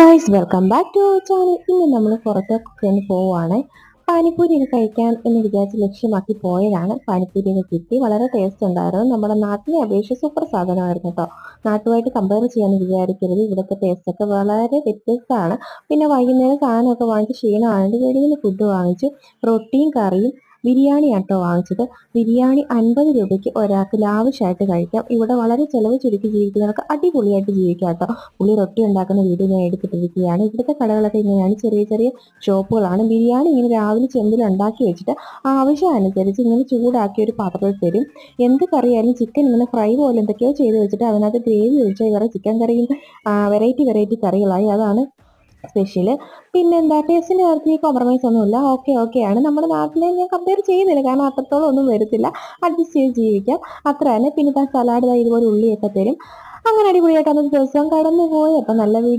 Guys welcome back to our channel. ഇന്ന് നമ്മൾ പുറത്തൊക്കെ ഒന്ന് പോവുകയാണ്. പാനിപ്പൂരിയൊക്കെ കഴിക്കാൻ എന്ന് വിചാരിച്ച് ലക്ഷ്യമാക്കി പോയതാണ്. പാനിപ്പൂരിയൊക്കെ കിട്ടി, വളരെ ടേസ്റ്റ് ഉണ്ടായിരുന്നു. നമ്മുടെ നാട്ടിലെ അപേക്ഷിച്ച് സൂപ്പർ സാധനമായിരുന്നു കേട്ടോ. നാട്ടുമായിട്ട് കമ്പയർ ചെയ്യാമെന്ന് വിചാരിക്കരുത്, ഇവിടുത്തെ ടേസ്റ്റ് ഒക്കെ വളരെ വ്യത്യസ്തമാണ്. പിന്നെ വൈകുന്നേരം സാധനമൊക്കെ വാങ്ങിച്ച് ക്ഷീണമായിട്ട് വെളിയിൽ നിന്ന് ഫുഡ് വാങ്ങിച്ചു. റൊട്ടിയും കറിയും ബിരിയാണി ആട്ടോ വാങ്ങിച്ചത്. ബിരിയാണി 50 രൂപയ്ക്ക് ഒരാൾക്ക് ലാവിഷായിട്ട് കഴിക്കാം. ഇവിടെ വളരെ ചിലവ് ചുരുക്കി ജീവിക്കുന്നവർക്ക് അടിപൊളിയായിട്ട് ജീവിക്കാം കേട്ടോ. പുള്ളി റൊട്ടി ഉണ്ടാക്കുന്ന വീഡിയോ ഞാൻ എടുത്തിട്ടിരിക്കുകയാണ്. ഇവിടുത്തെ കടകളൊക്കെ ഇങ്ങനെയാണ്, ചെറിയ ചെറിയ ഷോപ്പുകളാണ്. ബിരിയാണി ഇങ്ങനെ രാവിലെ ചെമ്പിൽ ഉണ്ടാക്കി വെച്ചിട്ട് ആവശ്യമനുസരിച്ച് ഇങ്ങനെ ചൂടാക്കി ഒരു പാത്രത്തിൽ തരും. എന്ത് കറിയായാലും ചിക്കൻ ഇങ്ങനെ ഫ്രൈ പോലെ എന്തൊക്കെയോ ചെയ്ത് വെച്ചിട്ട് അതിനകത്ത് ഗ്രേവി ഒഴിച്ചാൽ ഇവരുടെ ചിക്കൻ കറിയും വെറൈറ്റി കറികളായി. അതാണ് സ്പെഷ്യല്. പിന്നെന്താ, ടേസ്റ്റിന്റെ കാര്യത്തിൽ കോംപ്രമൈസ് ഒന്നുമില്ല. ഓക്കെയാണ്. നമ്മുടെ നാട്ടിലെ ഞാൻ കമ്പയർ ചെയ്യുന്നില്ല, കാരണം അത്രത്തോളം ഒന്നും വരത്തില്ല. അഡ്ജസ്റ്റ് ചെയ്ത് ജീവിക്കാം, അത്ര തന്നെ. പിന്നെ സലാഡ് ഇതുപോലെ ഉള്ളിയൊക്കെ തരും. അങ്ങനെ അടിപൊളിയായിട്ട് അന്നത്തെ ദിവസം കടന്നു പോയി. അപ്പം നല്ല വീഡിയോ